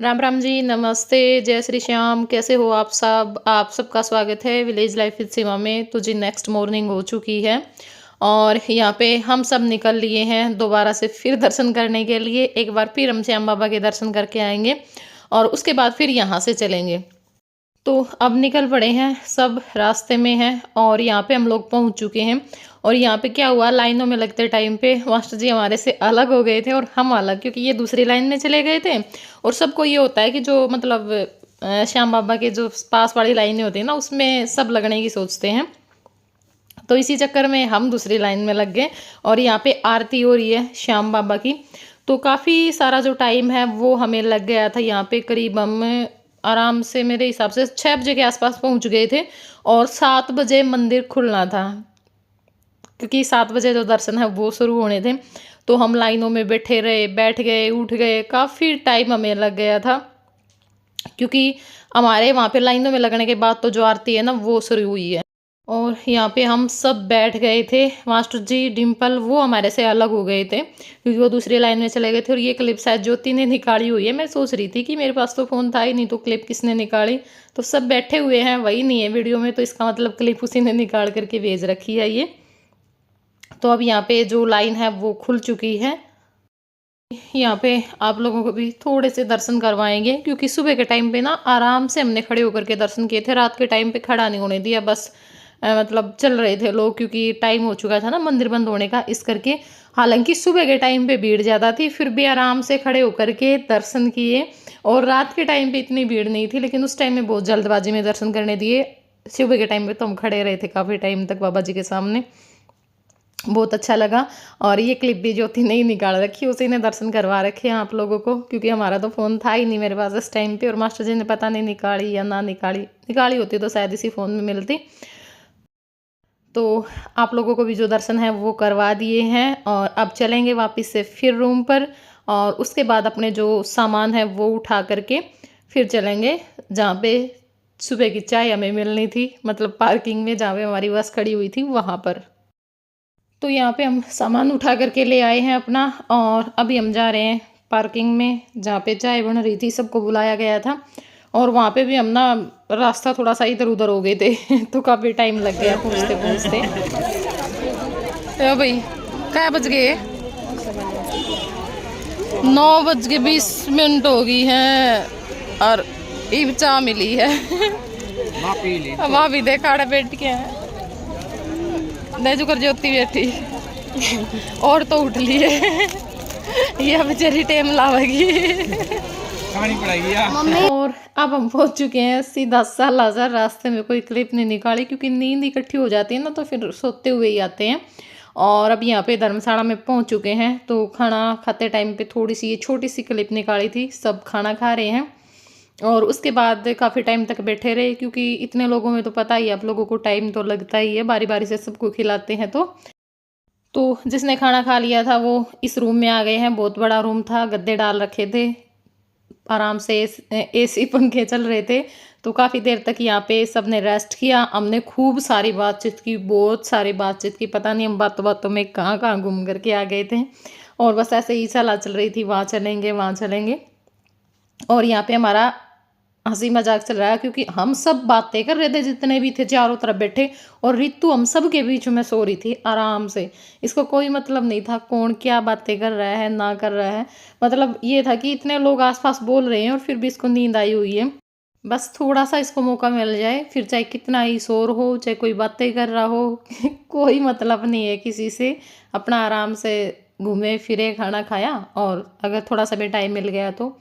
राम राम जी, नमस्ते, जय श्री श्याम। कैसे हो आप सब? आप सबका स्वागत है विलेज लाइफ विद सीमा में। तो जी नेक्स्ट मॉर्निंग हो चुकी है और यहाँ पे हम सब निकल लिए हैं दोबारा से फिर दर्शन करने के लिए। एक बार फिर हम श्याम बाबा के दर्शन करके आएंगे और उसके बाद फिर यहाँ से चलेंगे। तो अब निकल पड़े हैं, सब रास्ते में हैं और यहाँ पे हम लोग पहुँच चुके हैं। और यहाँ पे क्या हुआ, लाइनों में लगते टाइम पे मास्टर जी हमारे से अलग हो गए थे और हम अलग, क्योंकि ये दूसरी लाइन में चले गए थे। और सबको ये होता है कि जो मतलब श्याम बाबा के जो पास वाली लाइनें होती हैं ना, उसमें सब लगने की सोचते हैं। तो इसी चक्कर में हम दूसरी लाइन में लग गए और यहाँ पे आरती हो रही है श्याम बाबा की। तो काफ़ी सारा जो टाइम है वो हमें लग गया था। यहाँ पे करीब हम आराम से मेरे हिसाब से 6 बजे के आसपास पहुँच गए थे और 7 बजे मंदिर खुलना था, क्योंकि 7 बजे जो दर्शन है वो शुरू होने थे। तो हम लाइनों में बैठे रहे, बैठ गए, उठ गए, काफ़ी टाइम हमें लग गया था, क्योंकि हमारे वहाँ पे लाइनों में लगने के बाद तो जो आरती है ना वो शुरू हुई है। और यहाँ पे हम सब बैठ गए थे। मास्टर जी डिम्पल वो हमारे से अलग हो गए थे, क्योंकि वो दूसरी लाइन में चले गए थे। और ये क्लिप शायद ज्योति ने निकाली हुई है। मैं सोच रही थी कि मेरे पास तो फ़ोन था ही नहीं, तो क्लिप किसने निकाली। तो सब बैठे हुए हैं, वही नहीं है वीडियो में, तो इसका मतलब क्लिप उसी ने निकाल करके भेज रखी है ये। तो अब यहाँ पे जो लाइन है वो खुल चुकी है। यहाँ पे आप लोगों को भी थोड़े से दर्शन करवाएंगे, क्योंकि सुबह के टाइम पे ना आराम से हमने खड़े होकर के दर्शन किए थे। रात के टाइम पे खड़ा नहीं होने दिया, बस मतलब चल रहे थे लोग, क्योंकि टाइम हो चुका था ना मंदिर बंद होने का, इस करके। हालांकि सुबह के टाइम पे भीड़ ज़्यादा थी, फिर भी आराम से खड़े होकर के दर्शन किए। और रात के टाइम पे इतनी भीड़ नहीं थी, लेकिन उस टाइम में बहुत जल्दबाजी में दर्शन करने दिए। सुबह के टाइम पे तो हम खड़े रहे थे काफ़ी टाइम तक बाबा जी के सामने, बहुत अच्छा लगा। और ये क्लिप भी ज्योति ने ही निकाल रखी, उसी ने दर्शन करवा रखे हैं आप लोगों को, क्योंकि हमारा तो फ़ोन था ही नहीं मेरे पास इस टाइम पे। और मास्टर जी ने पता नहीं निकाली या ना निकाली, निकाली होती तो शायद इसी फ़ोन में मिलती। तो आप लोगों को भी जो दर्शन है वो करवा दिए हैं और अब चलेंगे वापस से फिर रूम पर। और उसके बाद अपने जो सामान है वो उठा करके फिर चलेंगे जहाँ पे सुबह की चाय हमें मिलनी थी, मतलब पार्किंग में जहाँ पे हमारी बस खड़ी हुई थी वहाँ पर। तो यहाँ पे हम सामान उठा करके ले आए हैं अपना, और अभी हम जा रहे हैं पार्किंग में जहाँ पे चाय बन रही थी, सबको बुलाया गया था। और वहाँ पे भी हम ना रास्ता थोड़ा सा इधर उधर हो गए थे तो काफ़ी टाइम लग गया पहुँचते पहुँचते। तो भाई क्या बज गए? 9 बज के 20 मिनट हो गई हैं और ईब चाय मिली है वहाँ भी देखा बैठ के है कर ज्योति बैठी और तो उठ लिए ये बेचारी टेम लावेगी और अब हम पहुंच चुके हैं सीधा सालासर। रास्ते में कोई क्लिप नहीं निकाली, क्योंकि नींद इकट्ठी हो जाती है ना, तो फिर सोते हुए ही आते हैं। और अब यहाँ पे धर्मशाला में पहुंच चुके हैं। तो खाना खाते टाइम पे थोड़ी सी ये छोटी सी क्लिप निकाली थी, सब खाना खा रहे हैं। और उसके बाद काफ़ी टाइम तक बैठे रहे, क्योंकि इतने लोगों में तो पता ही है आप लोगों को, टाइम तो लगता ही है, बारी बारी से सबको खिलाते हैं। तो जिसने खाना खा लिया था वो इस रूम में आ गए हैं। बहुत बड़ा रूम था, गद्दे डाल रखे थे, आराम से एसी पंखे चल रहे थे। तो काफ़ी देर तक यहाँ पे सबने रेस्ट किया। हमने खूब सारी बातचीत की, बहुत सारी बातचीत की, पता नहीं हम बातों बातों में कहाँ कहाँ घूम करके आ गए थे। और बस ऐसे ही सलाह चल रही थी, वहाँ चलेंगे वहाँ चलेंगे। और यहाँ पे हमारा हंसी मजाक चल रहा है, क्योंकि हम सब बातें कर रहे थे जितने भी थे चारों तरफ बैठे। और रितु हम सब के बीच में सो रही थी आराम से। इसको कोई मतलब नहीं था कौन क्या बातें कर रहा है ना कर रहा है, मतलब ये था कि इतने लोग आसपास बोल रहे हैं और फिर भी इसको नींद आई हुई है। बस थोड़ा सा इसको मौका मिल जाए, फिर चाहे कितना ही शोर हो, चाहे कोई बातें कर रहा हो कोई मतलब नहीं है किसी से। अपना आराम से घूमे फिरे, खाना खाया, और अगर थोड़ा सा भी टाइम मिल गया तो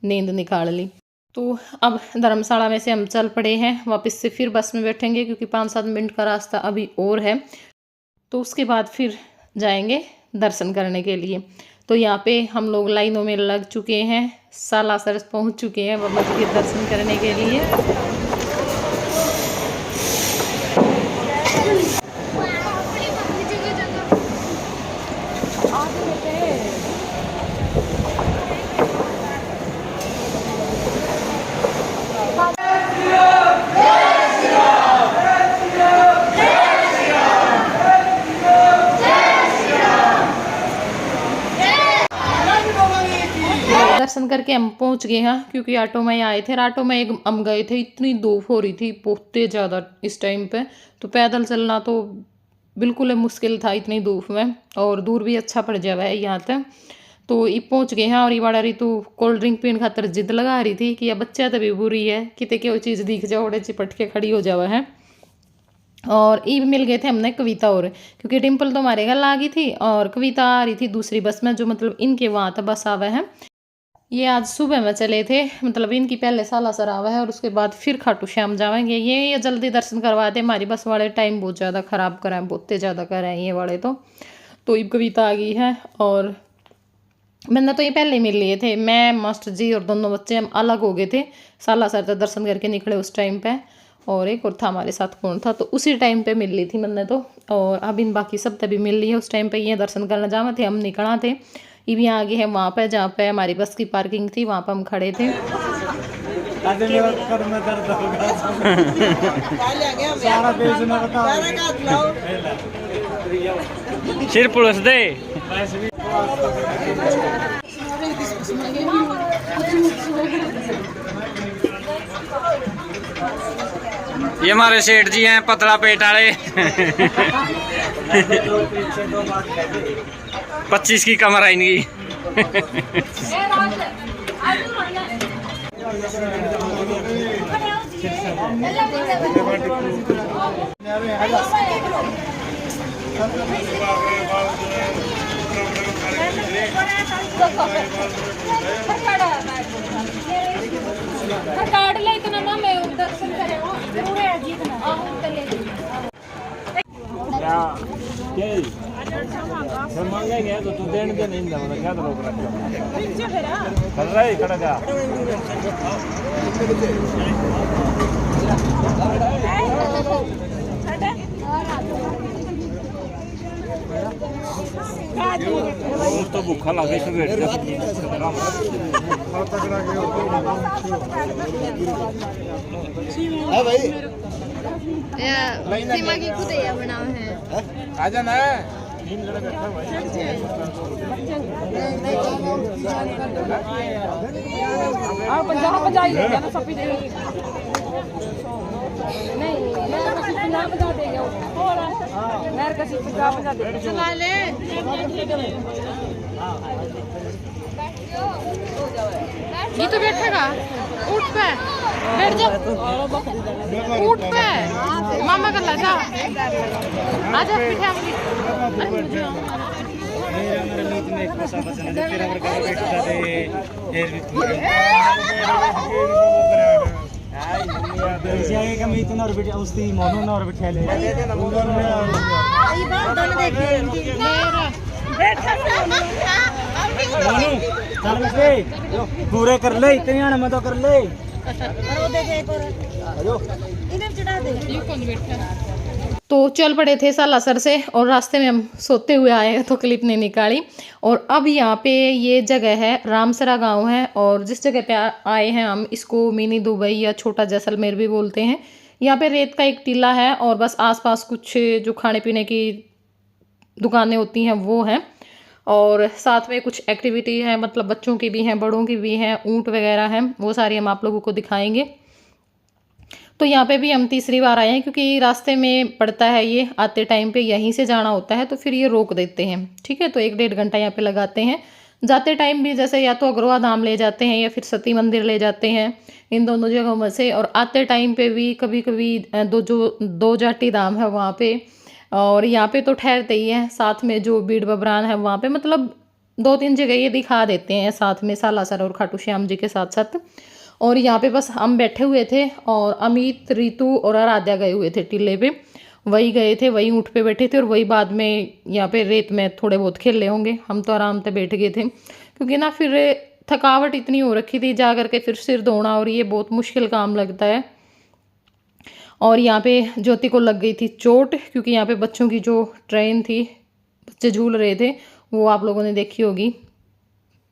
नींद निकाल ली। तो अब धर्मशाला में से हम चल पड़े हैं वापस से, फिर बस में बैठेंगे, क्योंकि 5-7 मिनट का रास्ता अभी और है। तो उसके बाद फिर जाएंगे दर्शन करने के लिए। तो यहाँ पे हम लोग लाइनों में लग चुके हैं, सालासर पहुँच चुके हैं बाबा जी के दर्शन करने के लिए। दर्शन करके हम पहुंच गए हैं, क्योंकि ऑटो में आए थे। ऑटो में एक हम गए थे, इतनी धूप हो रही थी बहुत ज़्यादा इस टाइम पे, तो पैदल चलना तो बिल्कुल मुश्किल था इतनी धूप में, और दूर भी अच्छा पड़ जावा है यहाँ तक। तो ये पहुंच गए हैं, और ये बड़ा ऋतु कोल्ड ड्रिंक पीने खातर जिद लगा रही थी कि यह बच्चा तभी बुरी है, कितने कोई चीज़ दिख जाओ उड़े चिपट के खड़ी हो जावा है। और ये मिल गए थे हमने कविता, और क्योंकि डिम्पल तो हमारे घर आ गई थी, और कविता आ रही थी दूसरी बस में, जो मतलब इनके वहाँ तक बस आवा है। ये आज सुबह में चले थे, मतलब इनकी पहले सालासर आवा है, और उसके बाद फिर खाटू श्याम जाएंगे। ये जल्दी दर्शन करवा दे, हमारी बस वाले टाइम बहुत ज़्यादा ख़राब कराएं, बहुत ज़्यादा कराएं ये वाले तो ये कविता आ गई है। और मैंने तो ये पहले ही मिल लिए थे, मैं मास्टर जी और दोनों बच्चे हम अलग हो गए थे, सालासर तक दर्शन करके निकले उस टाइम पे, और एक और था हमारे साथ कौन था, तो उसी टाइम पे मिल ली थी मैंने तो। और अब इन बाकी सब तभी मिल ली है, उस टाइम पे ये दर्शन करने जाना थे, हम निकला थे। ये भी आगे है वहाँ पे जहाँ पे हमारी बस की पार्किंग थी, वहाँ पे हम खड़े थे। सिर पुलिस दे ये हमारे सेठ जी हैं पतला पेट वाले 25 की कमर है इनकी। काट ले इतना ना, मैं दर्शन करेगा पूरे अजीत ना क्या मांगेंगे तो तू देने दे नहीं ना क्या तो रोक रहा कर रहा है खड़ा जा तो भूखा लगे सवेर है भाई सीमा की खुद ये बना है। आजा ना चला ले ये तो बैठेगा, उठ पे बैठ जा, उठ पे मामा कर ला जा, आजा पिठा पूरे कर ले इतने आने में तो कर ले तो चल पड़े थे सालासर से, और रास्ते में हम सोते हुए आए हैं तो क्लिप नहीं निकाली। और अब यहाँ पे ये जगह है रामसरा गांव है, और जिस जगह पे आए हैं हम इसको मिनी दुबई या छोटा जैसलमेर भी बोलते हैं। यहाँ पे रेत का एक टीला है, और बस आसपास कुछ जो खाने पीने की दुकानें होती हैं वो हैं, और साथ में कुछ एक्टिविटी है, मतलब बच्चों की भी हैं बड़ों की भी हैं, ऊँट वगैरह हैं, वो सारी हम आप लोगों को दिखाएंगे। तो यहाँ पे भी हम तीसरी बार आए हैं, क्योंकि रास्ते में पड़ता है ये, आते टाइम पे यहीं से जाना होता है, तो फिर ये रोक देते हैं। ठीक है, तो 1-1.5 घंटा यहाँ पे लगाते हैं। जाते टाइम भी जैसे या तो अग्रवा धाम ले जाते हैं या फिर सती मंदिर ले जाते हैं, इन दोनों जगहों में से। और आते टाइम पे भी कभी कभी दो जाटी धाम है वहाँ पे, और यहाँ पे तो ठहरते ही हैं। साथ में जो बीड़ बबरान है वहाँ पे, मतलब 2-3 जगह ये दिखा देते हैं साथ में, सालासर और खाटू श्याम जी के साथ साथ। और यहाँ पे बस हम बैठे हुए थे, और अमित, रितु और आराध्या गए हुए थे टीले पे, वही गए थे, वही ऊँट पे बैठे थे, और वही बाद में यहाँ पे रेत में थोड़े बहुत खेले होंगे। हम तो आराम से बैठ गए थे, क्योंकि ना फिर थकावट इतनी हो रखी थी, जा करके फिर सिर धोना, और ये बहुत मुश्किल काम लगता है। और यहाँ पे ज्योति को लग गई थी चोट, क्योंकि यहाँ पे बच्चों की जो ट्रेन थी, बच्चे झूल रहे थे, वो आप लोगों ने देखी होगी,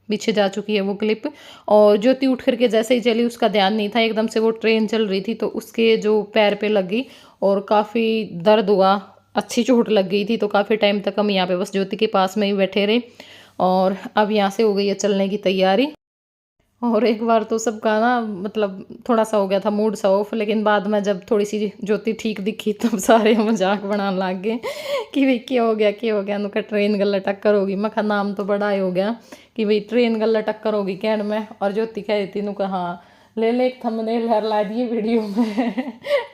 पीछे जा चुकी है वो क्लिप। और ज्योति उठ करके जैसे ही चली, उसका ध्यान नहीं था, एकदम से वो ट्रेन चल रही थी तो उसके जो पैर पे लग गई, और काफ़ी दर्द हुआ, अच्छी चोट लग गई थी। तो काफ़ी टाइम तक हम यहाँ पे बस ज्योति के पास में ही बैठे रहे, और अब यहाँ से हो गई है चलने की तैयारी। और एक बार तो सबका ना मतलब थोड़ा सा हो गया था मूड सा ऑफ, लेकिन बाद में जब थोड़ी सी ज्योति ठीक दिखी तब सारे मजाक बनाने लग गए कि भाई क्या हो गया उनका ट्रेन गला टक्कर होगी। मैं कहा नाम तो बड़ा ही हो गया कि भाई ट्रेन गला टक्कर होगी कहने में। और ज्योति कह रही थी नु कहा हाँ ले ले एक थंबनेल हर ला दिए वीडियो में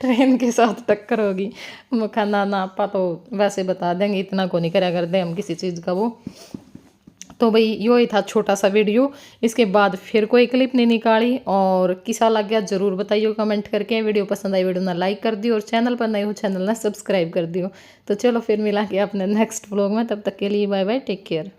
ट्रेन के साथ टक्कर होगी। मैं कहा ना आपा तो वैसे बता देंगे, इतना को नहीं करा करते हम किसी चीज़ का वो। तो भाई यो ही था छोटा सा वीडियो, इसके बाद फिर कोई क्लिप नहीं निकाली। और किसा लग गया ज़रूर बताइए कमेंट करके। वीडियो पसंद आई वीडियो ना लाइक कर दियो, और चैनल पर नए हो चैनल ना सब्सक्राइब कर दियो। तो चलो फिर मिला के अपने नेक्स्ट व्लॉग में, तब तक के लिए बाय बाय, टेक केयर।